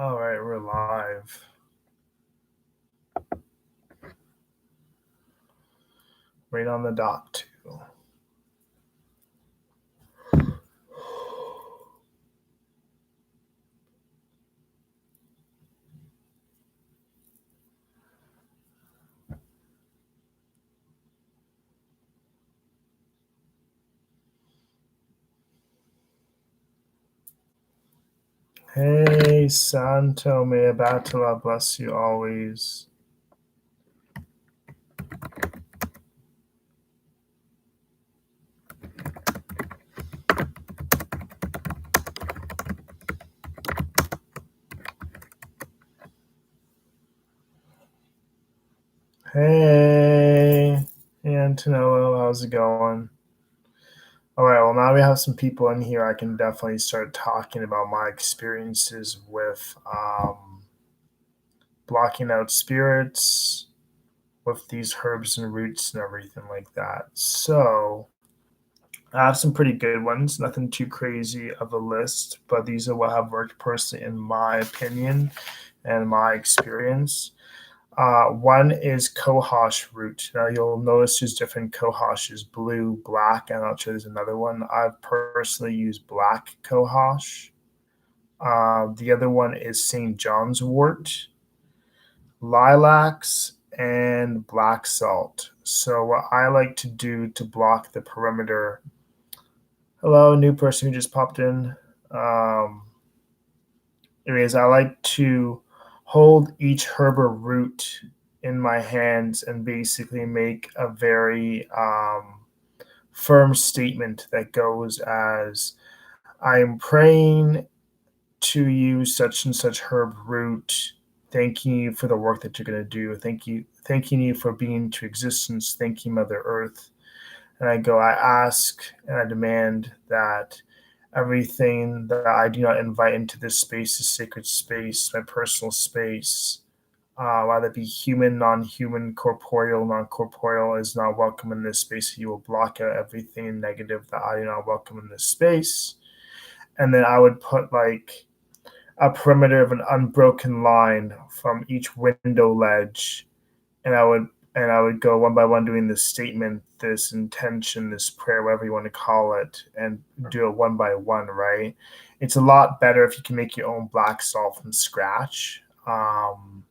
All right, we're live. Right on the dot, too. Hey, Santo, may Abatala bless you always. Hey, Antonello, how's it going? All right, well, now we have some people in here. I can definitely start talking about my experiences with blocking out spirits, with these herbs and roots and everything like that. So, I have some pretty good ones, nothing too crazy of a list, but these are what have worked personally in my opinion and my experience. One is cohosh root. Now you'll notice there's different cohoshes, blue, black, and I'm not sure there's another one. I've personally used black cohosh. The other one is St. John's wort, lilacs, and black salt. So what I like to do to block the perimeter. Hello, new person who just popped in. Um, Anyways, I like to hold each herb or root in my hands and basically make a very firm statement that goes as I am praying to you, such and such herb root, thanking you for the work that you're going to do. Thanking you for being to existence. Thank you, Mother Earth. And I go, I ask and I demand that everything that I do not invite into this space, this sacred space, my personal space, whether it be human, non human, corporeal, non corporeal, is not welcome in this space. You will block out everything negative that I do not welcome in this space. And then I would put like a perimeter of an unbroken line from each window ledge, and I would go one by one doing this statement, this intention, this prayer, whatever you want to call it, and do it one by one, right? It's a lot better if you can make your own black salt from scratch. And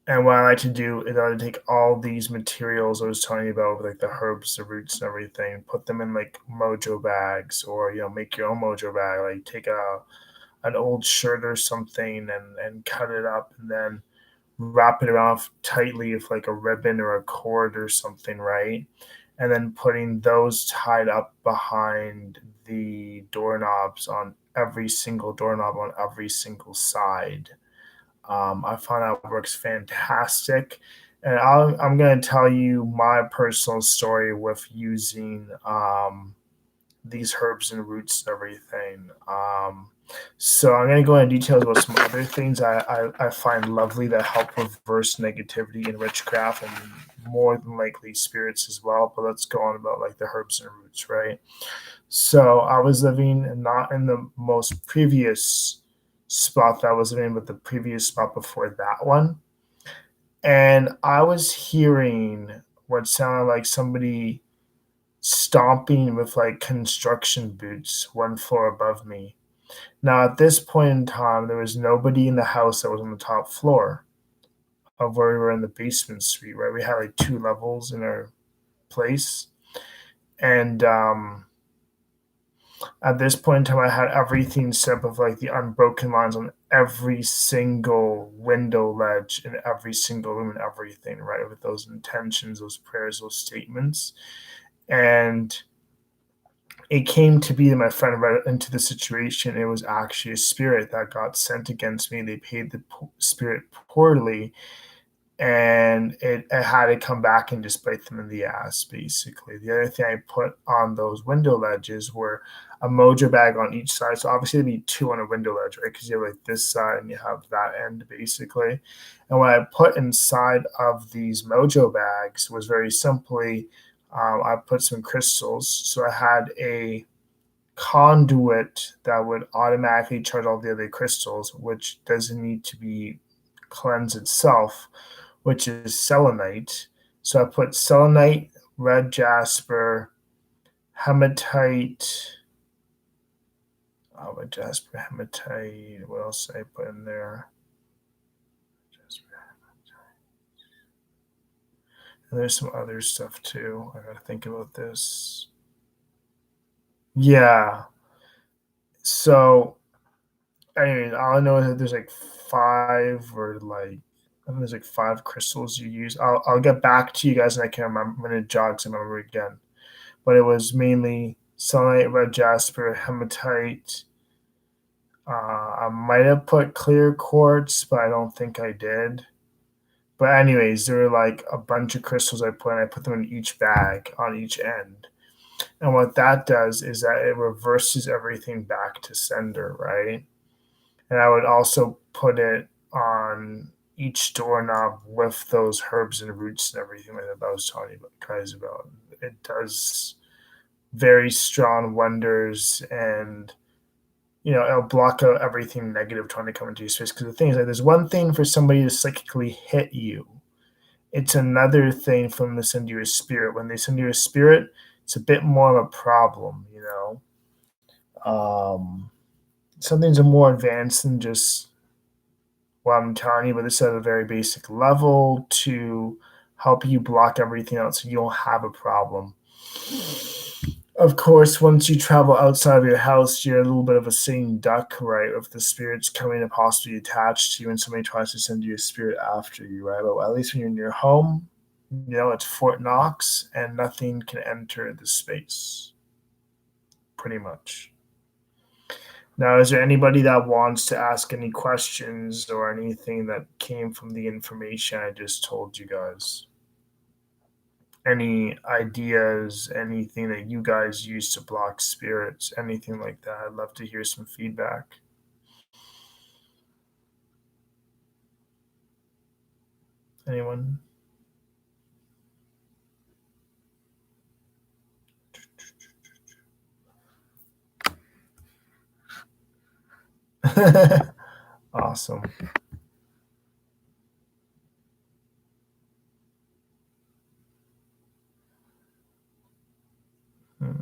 what I like to do is I like to take all these materials I was telling you about, like the herbs, the roots, and everything, put them in like mojo bags, or make your own mojo bag. Like take an old shirt or something and cut it up, and then wrap it around tightly with like a ribbon or a cord or something, right? And then putting those tied up behind the doorknobs on every single doorknob on every single side. I found that works fantastic. And I'm going to tell you my personal story with using these herbs and roots and everything. So I'm going to go into details about some other things I find lovely that help reverse negativity in witchcraft and more than likely spirits as well. But let's go on about like the herbs and roots, right? So I was living not in the most previous spot that I was living, but the previous spot before that one. And I was hearing what sounded like somebody stomping with like construction boots one floor above me. Now, at this point in time, there was nobody in the house that was on the top floor of where we were in the basement suite, right? We had like two levels in our place. And at this point in time, I had everything set up of like the unbroken lines on every single window ledge in every single room and everything, right? With those intentions, those prayers, those statements. And it came to be that my friend read into the situation. It was actually a spirit that got sent against me. They paid the spirit poorly, and it had to come back and just bite them in the ass, basically. The other thing I put on those window ledges were a mojo bag on each side. So obviously there'd be two on a window ledge, right? Because you have like this side and you have that end, basically. And what I put inside of these mojo bags was very simply I put some crystals. So I had a conduit that would automatically charge all the other crystals, which doesn't need to be cleansed itself, which is selenite. So I put selenite, red jasper, hematite, red jasper, hematite. What else did I put in there? And there's some other stuff too. I gotta think about this. Yeah. So, anyways, all I know is that there's like five or like I think there's like five crystals you use. I'll get back to you guys and I can't remember. I'm gonna jog some memory again. But it was mainly selenite, red jasper, hematite. I might have put clear quartz, but I don't think I did. But anyways, there were like a bunch of crystals I put, and I put them in each bag on each end. And what that does is that it reverses everything back to sender, right? And I would also put it on each doorknob with those herbs and roots and everything like that I was telling you guys about. It does very strong wonders, and it'll block out everything negative trying to come into your space. Because the thing is, like, there's one thing for somebody to psychically hit you. It's another thing for them to send you a spirit. When they send you a spirit, it's a bit more of a problem. Something's more advanced than just what I'm telling you, but this is at a very basic level to help you block everything out so you don't have a problem. Of course, once you travel outside of your house, you're a little bit of a sitting duck, right? If the spirit's coming to possibly attach to you and somebody tries to send you a spirit after you, right? But at least when you're in your home, it's Fort Knox and nothing can enter the space. Pretty much. Now, is there anybody that wants to ask any questions or anything that came from the information I just told you guys? Any ideas, anything that you guys use to block spirits, anything like that? I'd love to hear some feedback. Anyone? Awesome. Hmm.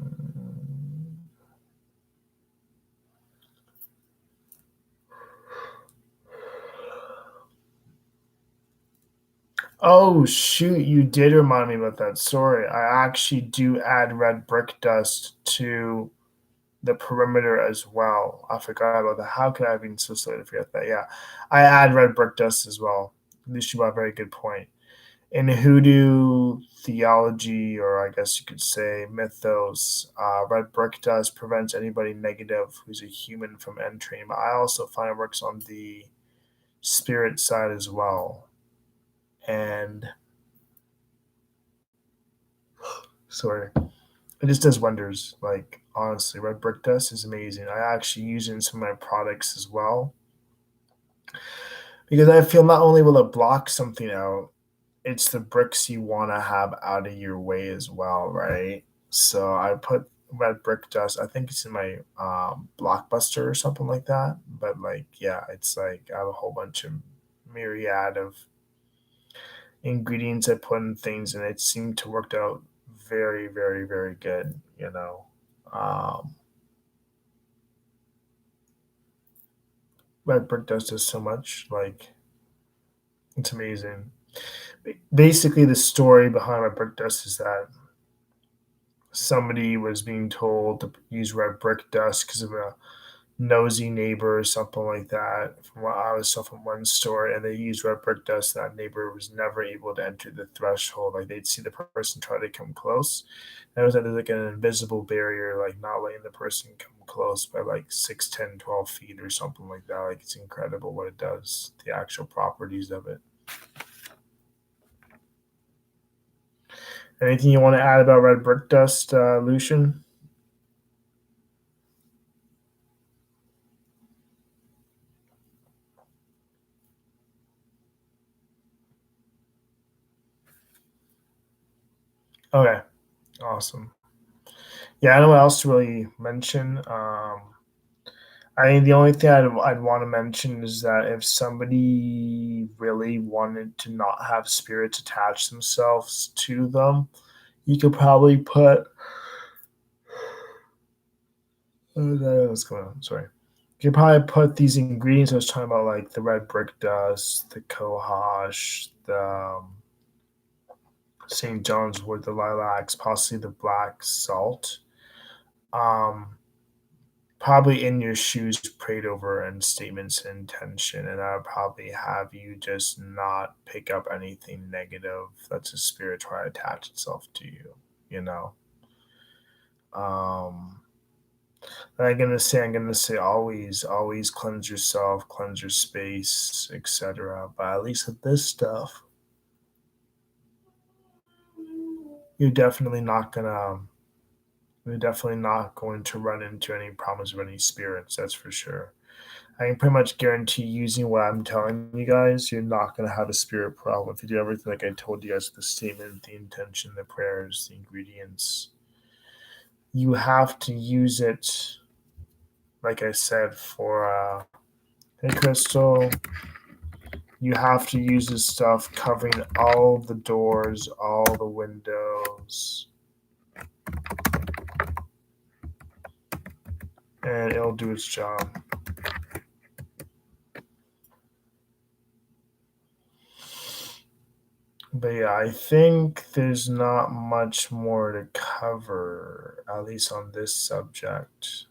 Oh shoot, you did remind me about that. Sorry. I actually do add red brick dust to the perimeter as well. I forgot about that. How could I have been so slow to forget that? Yeah. I add red brick dust as well. At least you brought a very good point. In hoodoo theology, or I guess you could say mythos, red brick dust prevents anybody negative who's a human from entering. But I also find it works on the spirit side as well. And sorry, it just does wonders. Like, honestly, red brick dust is amazing. I actually use it in some of my products as well because I feel not only will it block something out, it's the bricks you want to have out of your way as well, right? So I put red brick dust. I think it's in my blockbuster or something like that. But like, yeah, it's like I have a whole bunch of myriad of ingredients I put in things, and it seemed to work out very, very, very good. Um, red brick dust does so much. Like, it's amazing. Basically, the story behind red brick dust is that somebody was being told to use red brick dust because of a nosy neighbor or something like that. From what I saw from one story, and they used red brick dust, that neighbor was never able to enter the threshold. Like they'd see the person try to come close. And it was like there's like an invisible barrier, like not letting the person come close by like 6, 10, 12 feet or something like that. Like it's incredible what it does, the actual properties of it. Anything you want to add about red brick dust, Lucian? Okay, awesome. Yeah, I don't know what else to really mention. I mean, the only thing I'd want to mention is that if somebody really wanted to not have spirits attach themselves to them, you could probably put. Oh, no, what's going on? Sorry. You could probably put these ingredients I was talking about, like the red brick dust, the cohosh, the St. John's wood, the lilacs, possibly the black salt. Um, Probably in your shoes prayed over and statements of intention, and I would probably have you just not pick up anything negative that's a spirit try to attach itself to you, you know. um and I'm gonna say always cleanse yourself, cleanse your space, etc. But at least with this stuff, you're definitely not gonna you're definitely not going to run into any problems with any spirits, that's for sure. I can pretty much guarantee using what I'm telling you guys, you're not going to have a spirit problem. If you do everything like I told you guys, the statement, the intention, the prayers, the ingredients, you have to use it, like I said, for, hey, Crystal, you have to use this stuff covering all the doors, all the windows, and it'll do its job. But yeah, I think there's not much more to cover, at least on this subject.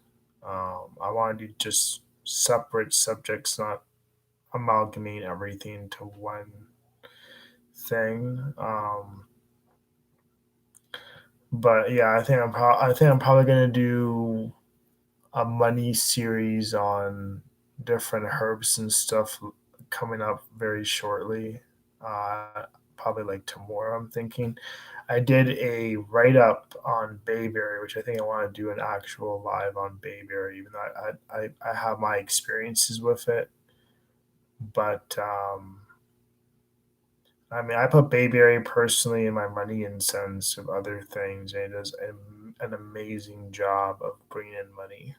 I wanted to just separate subjects, not amalgamate everything into one thing. But yeah, I think I'm probably gonna do a money series on different herbs and stuff coming up very shortly. Probably like tomorrow, I'm thinking. I did a write up on Bayberry, which I think I want to do an actual live on Bayberry, even though I have my experiences with it. But I mean, I put Bayberry personally in my money incense of other things, and it does an amazing job of bringing in money.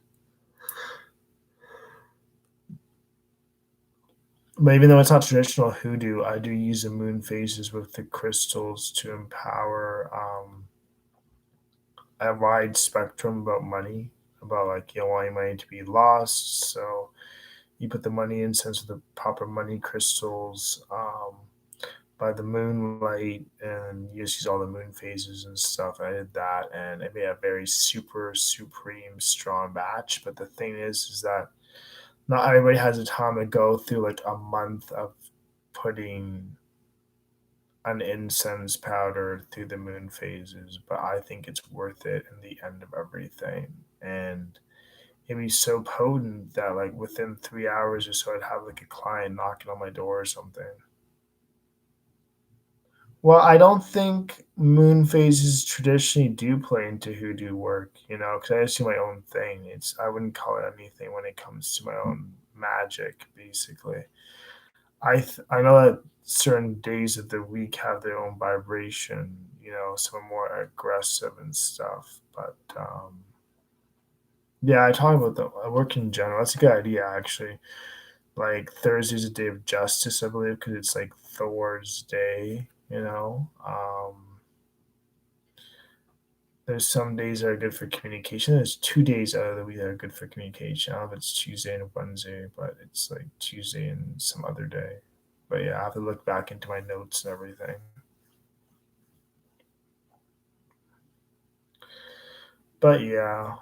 But even though it's not traditional hoodoo, I do use the moon phases with the crystals to empower a wide spectrum about money, about like you don't want your money to be lost. So you put the money incense with the proper money crystals by the moonlight, and you just use all the moon phases and stuff. I did that, and I made a very super supreme strong batch. But the thing is that not everybody has the time to go through like a month of putting an incense powder through the moon phases, but I think it's worth it in the end of everything. And it'd be so potent that like within 3 hours or so, I'd have like a client knocking on my door or something. Well, I don't think moon phases traditionally do play into hoodoo work, because I just do my own thing. I wouldn't call it anything when it comes to my own magic, basically. I know that certain days of the week have their own vibration, some are more aggressive and stuff. But yeah, I talk about the I work in general. That's a good idea, actually. Like Thursday's a day of justice, I believe, because it's like Thor's day. There's some days that are good for communication. There's 2 days out of the week that are good for communication. I don't know if it's Tuesday and Wednesday, but it's like Tuesday and some other day. But yeah, I have to look back into my notes and everything. But yeah,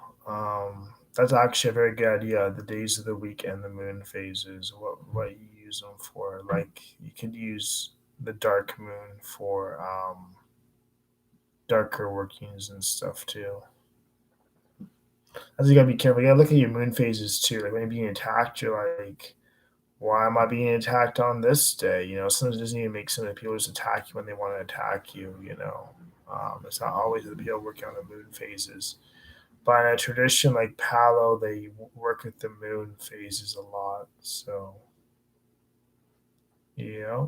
that's actually a very good idea. The days of the week and the moon phases, what you use them for. Like you could use the dark moon for darker workings and stuff too. As you gotta be careful. You gotta look at your moon phases too. Like when you're being attacked, you're like, why am I being attacked on this day? Sometimes it doesn't even make sense that people just attack you when they want to attack you. It's not always the people working on the moon phases. But in a tradition like Palo, they work with the moon phases a lot. So, yeah.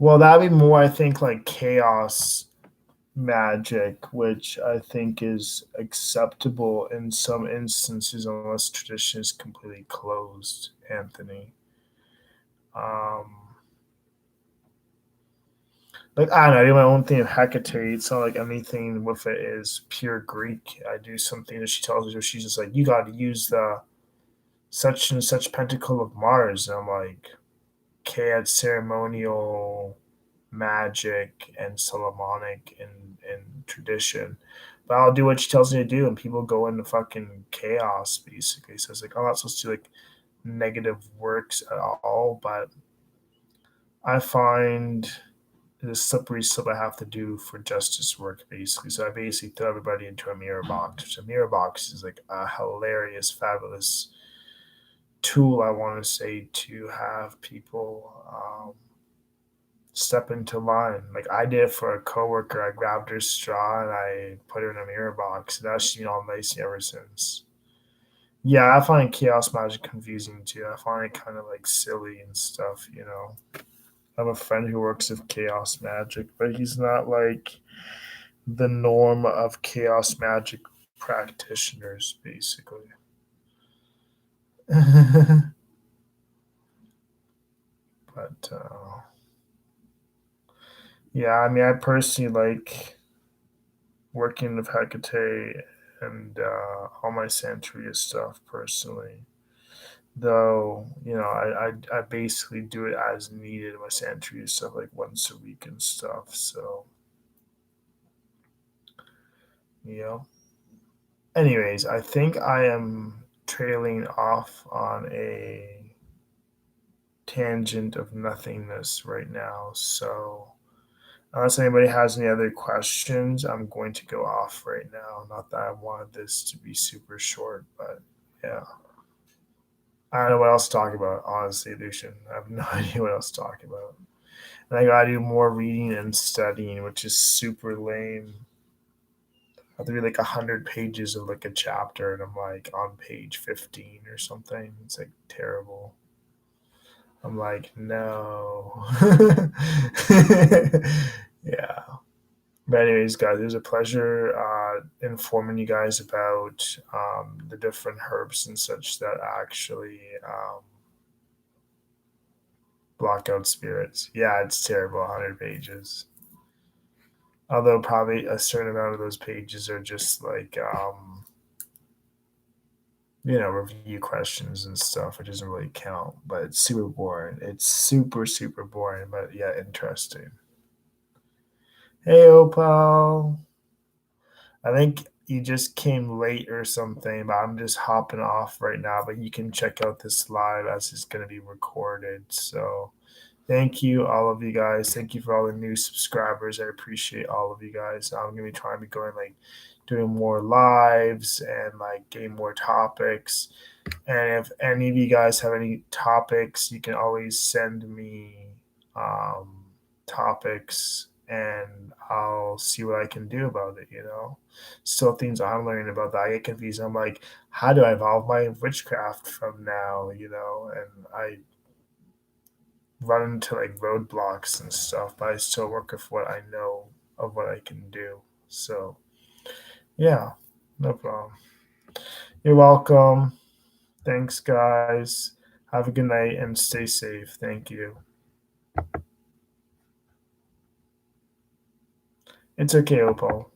Well, that'd be more, I think, like chaos magic, which I think is acceptable in some instances, unless tradition is completely closed, Anthony. Um, like I don't know, I do my own thing of Hecate. It's not like anything with it is pure Greek. I do something that she tells me, where she's just like, you got to use the such and such pentacle of Mars. And I'm like, okay, it's ceremonial magic and Solomonic in tradition. But I'll do what she tells me to do, and people go into fucking chaos basically. So it's like I'm not supposed to do like negative works at all, but I find the slippery slope I have to do for justice work basically. So I basically throw everybody into a mirror box. Which a mirror box is like a hilarious, fabulous tool. I want to say to have people step into line. Like I did for a coworker. I grabbed her straw and I put her in a mirror box. And that's been all Macy ever since. Yeah, I find chaos magic confusing too. I find it kind of like silly and stuff, you know. I have a friend who works with chaos magic, but he's not like the norm of chaos magic practitioners, basically. But yeah, I mean, I personally like working with Hecate and all my Santeria stuff personally. Though, you know, I basically do it as needed with Santeria stuff like once a week and stuff. So, you know. Anyways, I think I am trailing off on a tangent of nothingness right now. So, unless anybody has any other questions, I'm going to go off right now. Not that I wanted this to be super short, but yeah. I don't know what else to talk about, honestly, Lucian. I have no idea what else to talk about. And I gotta do more reading and studying, which is super lame. I have to read like 100 pages of like a chapter, and I'm like on page 15 or something. It's like terrible. I'm like, no. Yeah. But anyways, guys, it was a pleasure informing you guys about the different herbs and such that actually block out spirits. Yeah, it's terrible. 100 pages. Although probably a certain amount of those pages are just like review questions and stuff. It doesn't really count, but it's super boring. It's super super boring, but yeah, interesting. Hey, Opal. I think you just came late or something, but I'm just hopping off right now. But you can check out this live as it's going to be recorded. So thank you, all of you guys. Thank you for all the new subscribers. I appreciate all of you guys. I'm going to be trying to be going like doing more lives and like getting more topics. And if any of you guys have any topics, you can always send me topics and I'll see what I can do about it, you know? Still things I'm learning about that. I get confused. I'm like, how do I evolve my witchcraft from now, you know? And I run into like roadblocks and stuff, but I still work with what I know of what I can do. So, yeah, no problem. You're welcome. Thanks, guys. Have a good night and stay safe. Thank you. It's okay, Opal.